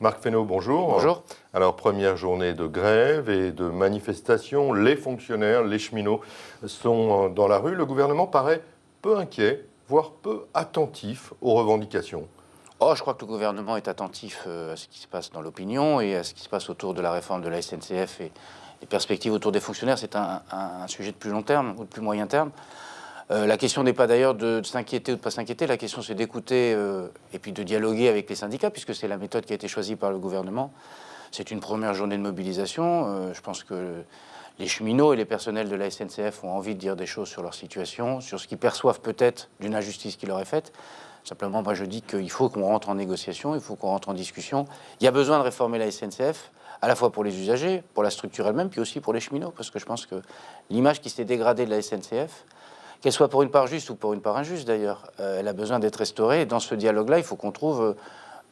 Marc Fesneau, bonjour. Bonjour. Alors, première journée de grève et de manifestation. Les fonctionnaires, les cheminots sont dans la rue. Le gouvernement paraît peu inquiet, voire peu attentif aux revendications. Oh, je crois que le gouvernement est attentif à ce qui se passe dans l'opinion et à ce qui se passe autour de la réforme de la SNCF et les perspectives autour des fonctionnaires. C'est un sujet de plus long terme ou de plus moyen terme. La question n'est pas d'ailleurs de s'inquiéter ou de ne pas s'inquiéter. La question, c'est d'écouter et puis de dialoguer avec les syndicats, puisque c'est la méthode qui a été choisie par le gouvernement. C'est une première journée de mobilisation. Je pense que les cheminots et les personnels de la SNCF ont envie de dire des choses sur leur situation, sur ce qu'ils perçoivent peut-être d'une injustice qui leur est faite. Simplement, moi, je dis qu'il faut qu'on rentre en négociation, il faut qu'on rentre en discussion. Il y a besoin de réformer la SNCF, à la fois pour les usagers, pour la structure elle-même, puis aussi pour les cheminots, parce que je pense que l'image qui s'est dégradée de la SNCF, qu'elle soit pour une part juste ou pour une part injuste d'ailleurs, elle a besoin d'être restaurée. Et dans ce dialogue-là, il faut qu'on trouve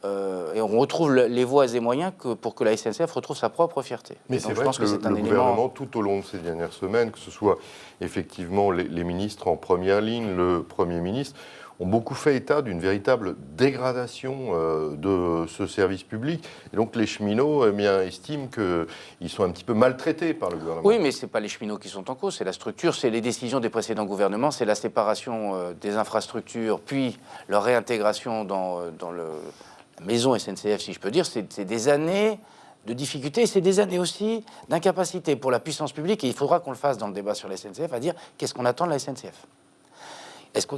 et on retrouve les voies et moyens pour que la SNCF retrouve sa propre fierté. Mais c'est vrai que le gouvernement, tout au long de ces dernières semaines, que ce soit effectivement les ministres en première ligne, le Premier ministre, ont beaucoup fait état d'une véritable dégradation de ce service public. Et donc les cheminots estiment qu'ils sont un petit peu maltraités par le gouvernement. Oui, mais ce n'est pas les cheminots qui sont en cause, c'est la structure, c'est les décisions des précédents gouvernements, c'est la séparation des infrastructures, puis leur réintégration dans la maison SNCF, si je peux dire. C'est des années de difficultés, c'est des années aussi d'incapacité pour la puissance publique, et il faudra qu'on le fasse dans le débat sur la SNCF, à dire qu'est-ce qu'on attend de la SNCF.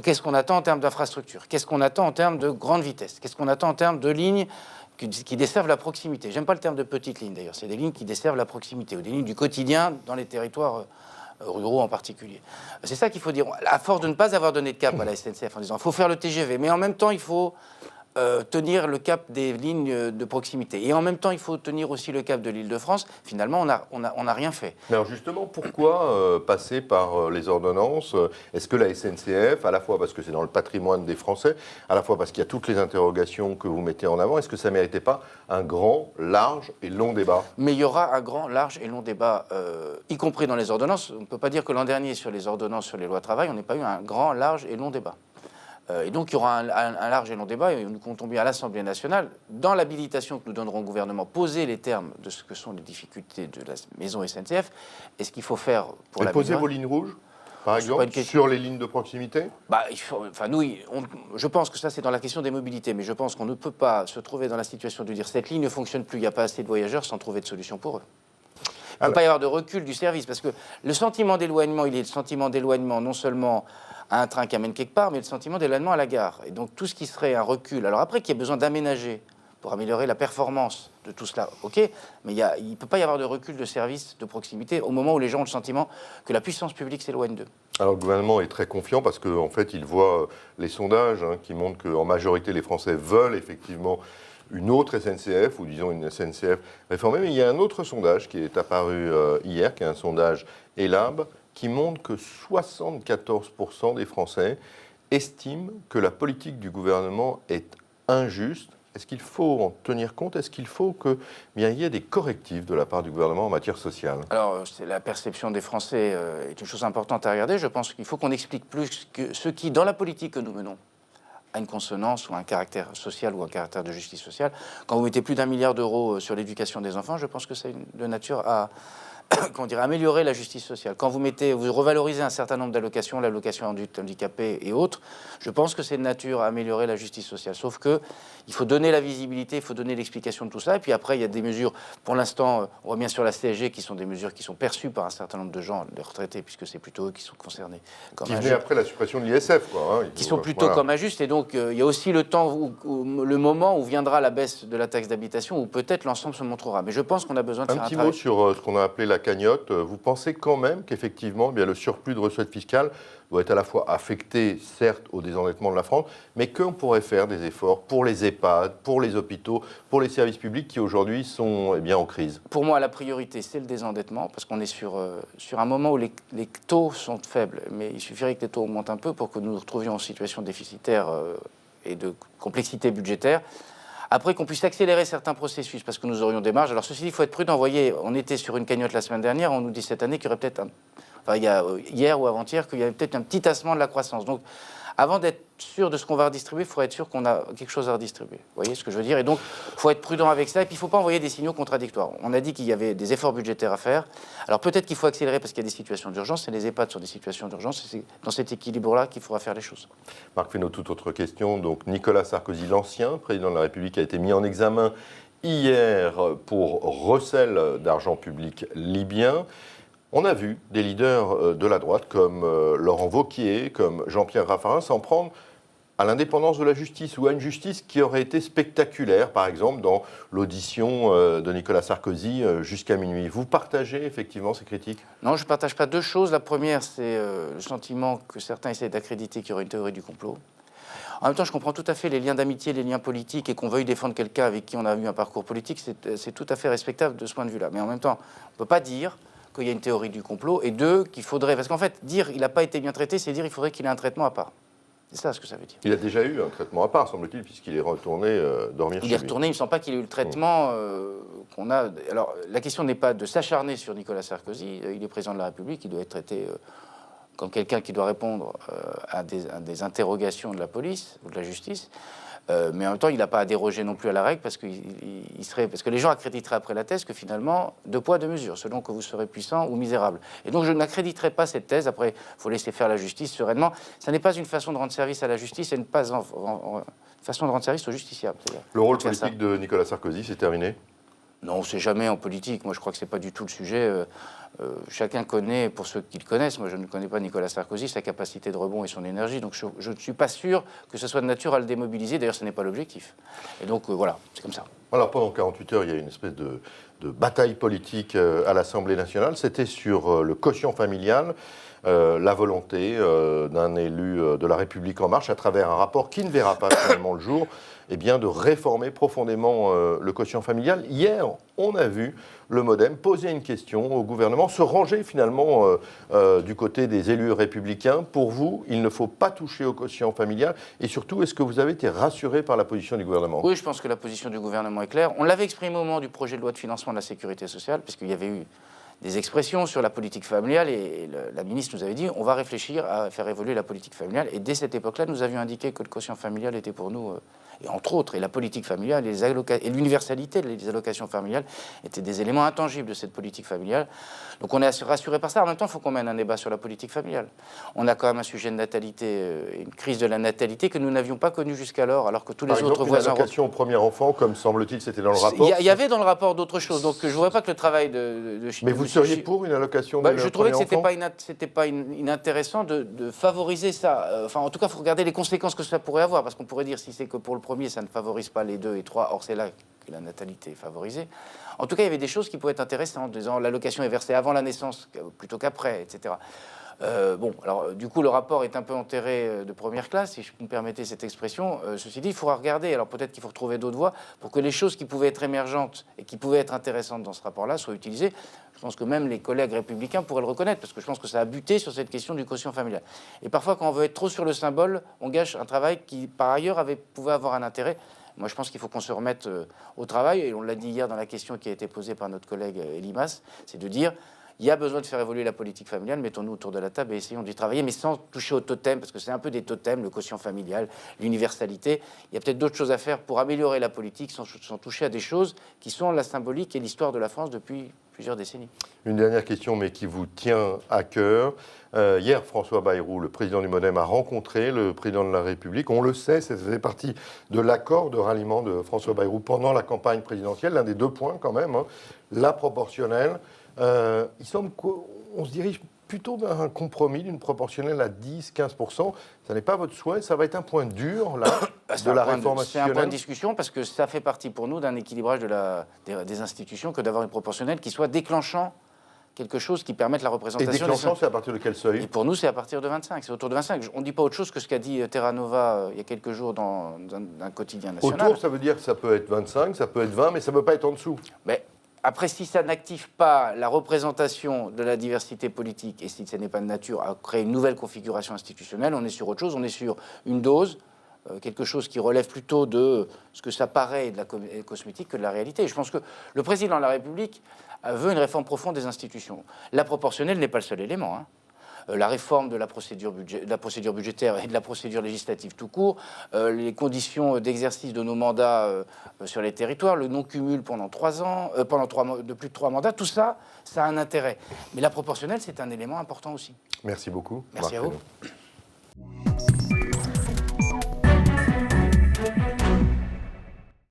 Qu'est-ce qu'on attend en termes d'infrastructure? Qu'est-ce qu'on attend en termes de grande vitesse? Qu'est-ce qu'on attend en termes de lignes qui desservent la proximité? J'aime pas le terme de petite ligne d'ailleurs, c'est des lignes qui desservent la proximité, ou des lignes du quotidien dans les territoires ruraux en particulier. C'est ça qu'il faut dire. À force de ne pas avoir donné de cap à la SNCF en disant il faut faire le TGV, mais en même temps il faut tenir le cap des lignes de proximité. Et en même temps, il faut tenir aussi le cap de l'Île-de-France. Finalement, on n'a rien fait. Mais alors justement, pourquoi passer par les ordonnances? Est-ce que la SNCF, à la fois parce que c'est dans le patrimoine des Français, à la fois parce qu'il y a toutes les interrogations que vous mettez en avant, est-ce que ça ne méritait pas un grand, large et long débat? Mais il y aura un grand, large et long débat, y compris dans les ordonnances. On ne peut pas dire que l'an dernier, sur les ordonnances, sur les lois travail, on n'ait pas eu un grand, large et long débat. Et donc, il y aura un large et long débat, et nous comptons bien à l'Assemblée nationale, dans l'habilitation que nous donnerons au gouvernement, poser les termes de ce que sont les difficultés de la maison SNCF, et ce qu'il faut faire pour la poser vos lignes rouges, par exemple, sur les lignes de proximité? Je pense que ça, c'est dans la question des mobilités, mais je pense qu'on ne peut pas se trouver dans la situation de dire cette ligne ne fonctionne plus, il n'y a pas assez de voyageurs, sans trouver de solution pour eux. Il ne peut pas y avoir de recul du service, parce que le sentiment d'éloignement, il est le sentiment d'éloignement non seulement à un train qui amène quelque part, mais le sentiment d'éloignement à la gare. Et donc tout ce qui serait un recul, alors après qu'il y ait besoin d'aménager pour améliorer la performance de tout cela, ok, mais il ne peut pas y avoir de recul de service de proximité au moment où les gens ont le sentiment que la puissance publique s'éloigne d'eux. Alors le gouvernement est très confiant parce qu'en fait, il voit les sondages qui montrent qu'en majorité, les Français veulent effectivement une autre SNCF, ou disons une SNCF réformée. Mais il y a un autre sondage qui est apparu hier, qui est un sondage ELAB, qui montre que 74% des Français estiment que la politique du gouvernement est injuste. Est-ce qu'il faut en tenir compte? Est-ce qu'il faut qu'il y ait des correctifs de la part du gouvernement en matière sociale? Alors, la perception des Français est une chose importante à regarder. Je pense qu'il faut qu'on explique plus que ce qui, dans la politique que nous menons, a une consonance ou un caractère social ou un caractère de justice sociale. Quand vous mettez plus d'1 milliard d'euros sur l'éducation des enfants, je pense que c'est de nature à améliorer la justice sociale. Quand vous revalorisez un certain nombre d'allocations, l'allocation adulte handicapé et autres, je pense que c'est de nature à améliorer la justice sociale. Sauf que il faut donner la visibilité, il faut donner l'explication de tout ça. Et puis après, il y a des mesures, pour l'instant, on revient sur la CSG, qui sont des mesures qui sont perçues par un certain nombre de gens, les retraités, puisque c'est plutôt eux qui sont concernés. Qui venaient après la suppression de l'ISF, quoi. Qui sont plutôt comme injustes. Et donc, il y a aussi le temps, le moment où viendra la baisse de la taxe d'habitation, où peut-être l'ensemble se montrera. Mais je pense qu'on a besoin de faire un petit mot sur ce qu'on a appelé la cagnotte. Vous pensez quand même qu'effectivement, le surplus de recettes fiscales doit être à la fois affecté, certes, au désendettement de la France, mais qu'on pourrait faire des efforts pour les EHPAD, pour les hôpitaux, pour les services publics qui aujourd'hui sont en crise? Pour moi, la priorité, c'est le désendettement, parce qu'on est sur un moment où les taux sont faibles. Mais il suffirait que les taux augmentent un peu pour que nous nous retrouvions en situation déficitaire et de complexité budgétaire. Après, qu'on puisse accélérer certains processus, parce que nous aurions des marges. Alors, ceci dit, il faut être prudent. Vous voyez, on était sur une cagnotte la semaine dernière, on nous dit cette année qu'il y aurait peut-être hier ou avant-hier, qu'il y avait peut-être un petit tassement de la croissance. Donc, avant d'être sûr de ce qu'on va redistribuer, il faut être sûr qu'on a quelque chose à redistribuer. Vous voyez ce que je veux dire? Et donc, il faut être prudent avec ça. Et puis, il ne faut pas envoyer des signaux contradictoires. On a dit qu'il y avait des efforts budgétaires à faire. Alors, peut-être qu'il faut accélérer parce qu'il y a des situations d'urgence. Et les EHPAD sont des situations d'urgence. C'est dans cet équilibre-là qu'il faudra faire les choses. Marc Fesneau, toute autre question. Donc, Nicolas Sarkozy, l'ancien président de la République, a été mis en examen hier pour recel d'argent public libyen. On a vu des leaders de la droite comme Laurent Wauquiez, comme Jean-Pierre Raffarin s'en prendre à l'indépendance de la justice ou à une justice qui aurait été spectaculaire, par exemple dans l'audition de Nicolas Sarkozy jusqu'à minuit. Vous partagez effectivement ces critiques? Non, je ne partage pas deux choses. La première, c'est le sentiment que certains essaient d'accréditer qu'il y aurait une théorie du complot. En même temps, je comprends tout à fait les liens d'amitié, les liens politiques, et qu'on veuille défendre quelqu'un avec qui on a eu un parcours politique, c'est tout à fait respectable de ce point de vue-là. Mais en même temps, on ne peut pas dire qu'il y a une théorie du complot, et deux, qu'il faudrait... Parce qu'en fait, dire il n'a pas été bien traité, c'est dire il faudrait qu'il ait un traitement à part. C'est ça ce que ça veut dire. Il a déjà eu un traitement à part, semble-t-il, puisqu'il est retourné dormir chez lui. Il est retourné, il ne me semble pas qu'il ait eu le traitement qu'on a... Alors, la question n'est pas de s'acharner sur Nicolas Sarkozy, il est président de la République, il doit être traité... comme quelqu'un qui doit répondre à des interrogations de la police ou de la justice, mais en même temps, il n'a pas à déroger non plus à la règle parce que les gens accréditeraient après la thèse que finalement, deux poids, deux mesures, selon que vous serez puissant ou misérable. Et donc, je n'accréditerai pas cette thèse. Après, il faut laisser faire la justice sereinement. Ça n'est pas une façon de rendre service à la justice, c'est une façon de rendre service aux justiciables. Le rôle politique de Nicolas Sarkozy, c'est terminé? Non, on ne sait jamais en politique. Moi, je crois que ce n'est pas du tout le sujet. Chacun connaît, pour ceux qui le connaissent, moi je ne connais pas Nicolas Sarkozy, sa capacité de rebond et son énergie. Donc je ne suis pas sûr que ce soit de nature à le démobiliser. D'ailleurs, ce n'est pas l'objectif. Et donc voilà, c'est comme ça. Alors pendant 48 heures, il y a une espèce de bataille politique à l'Assemblée nationale. C'était sur le quotient familial. La volonté d'un élu de la République En Marche, à travers un rapport qui ne verra pas finalement le jour, eh bien, de réformer profondément le quotient familial. Hier, on a vu le MoDem poser une question au gouvernement, se ranger finalement du côté des élus républicains. Pour vous, il ne faut pas toucher au quotient familial. Et surtout, est-ce que vous avez été rassuré par la position du gouvernement? Oui, je pense que la position du gouvernement est claire. On l'avait exprimé au moment du projet de loi de financement de la sécurité sociale, puisqu'il y avait eu des expressions sur la politique familiale et la ministre nous avait dit on va réfléchir à faire évoluer la politique familiale. Et dès cette époque-là, nous avions indiqué que le quotient familial était pour nous, et entre autres, et la politique familiale et l'universalité des allocations familiales étaient des éléments intangibles de cette politique familiale. Donc on est rassuré par ça. En même temps, il faut qu'on mène un débat sur la politique familiale. On a quand même un sujet de natalité, une crise de la natalité que nous n'avions pas connue jusqu'alors, alors que tous les autres voisins... Par exemple, une allocation au premier enfant, comme semble-t-il, c'était dans le rapport. Il y avait dans le rapport d'autres choses. Donc je ne voudrais pas que le travail Mais vous seriez pour une allocation je trouvais que c'était pas inintéressant de favoriser ça. Enfin, en tout cas, il faut regarder les conséquences que ça pourrait avoir, parce qu'on pourrait dire si c'est que pour le premier, ça ne favorise pas les 2 et 3, or c'est là que la natalité est favorisée. En tout cas, il y avait des choses qui pouvaient être intéressantes, en disant l'allocation est versée avant la naissance plutôt qu'après, etc. Bon, alors du coup, le rapport est un peu enterré de première classe, si je me permettais cette expression. Ceci dit, il faudra regarder. Alors peut-être qu'il faut retrouver d'autres voies pour que les choses qui pouvaient être émergentes et qui pouvaient être intéressantes dans ce rapport-là soient utilisées. Je pense que même les collègues républicains pourraient le reconnaître, parce que je pense que ça a buté sur cette question du quotient familial. Et parfois, quand on veut être trop sur le symbole, on gâche un travail qui, par ailleurs, pouvait avoir un intérêt. Moi, je pense qu'il faut qu'on se remette au travail, et on l'a dit hier dans la question qui a été posée par notre collègue Elimas, c'est de dire il y a besoin de faire évoluer la politique familiale, mettons-nous autour de la table et essayons d'y travailler, mais sans toucher au totem, parce que c'est un peu des totems, le quotient familial, l'universalité. Il y a peut-être d'autres choses à faire pour améliorer la politique sans toucher à des choses qui sont la symbolique et l'histoire de la France depuis plusieurs décennies. Une dernière question, mais qui vous tient à cœur. Hier, François Bayrou, le président du MoDem, a rencontré le président de la République. On le sait, ça faisait partie de l'accord de ralliement de François Bayrou pendant la campagne présidentielle, l'un des 2 points quand même, hein, la proportionnelle. Il semble qu'on se dirige plutôt vers un compromis d'une proportionnelle à 10-15%. Ça n'est pas votre souhait, ça va être un point dur là, de la réforme institutionnelle. C'est un point de discussion parce que ça fait partie pour nous d'un équilibrage des institutions que d'avoir une proportionnelle qui soit déclenchant quelque chose qui permette la représentation. Et déclenchant, c'est à partir de quel seuil? Et pour nous, c'est à partir de 25, c'est autour de 25. On ne dit pas autre chose que ce qu'a dit Terra Nova il y a quelques jours dans un quotidien national. Autour, ça veut dire que ça peut être 25, ça peut être 20, mais ça ne peut pas être en dessous. Mais après, si ça n'active pas la représentation de la diversité politique et si ce n'est pas de nature à créer une nouvelle configuration institutionnelle, on est sur autre chose, on est sur une dose, quelque chose qui relève plutôt de ce que ça paraît de la cosmétique que de la réalité. Et je pense que le président de la République veut une réforme profonde des institutions. La proportionnelle n'est pas le seul élément, hein. la réforme de la procédure budgétaire et de la procédure législative tout court, les conditions d'exercice de nos mandats sur les territoires, le non-cumul pendant 3 ans, de plus de 3 mandats, tout ça, ça a un intérêt. Mais la proportionnelle, c'est un élément important aussi. Merci beaucoup. Merci Marc à vous. Fesneau.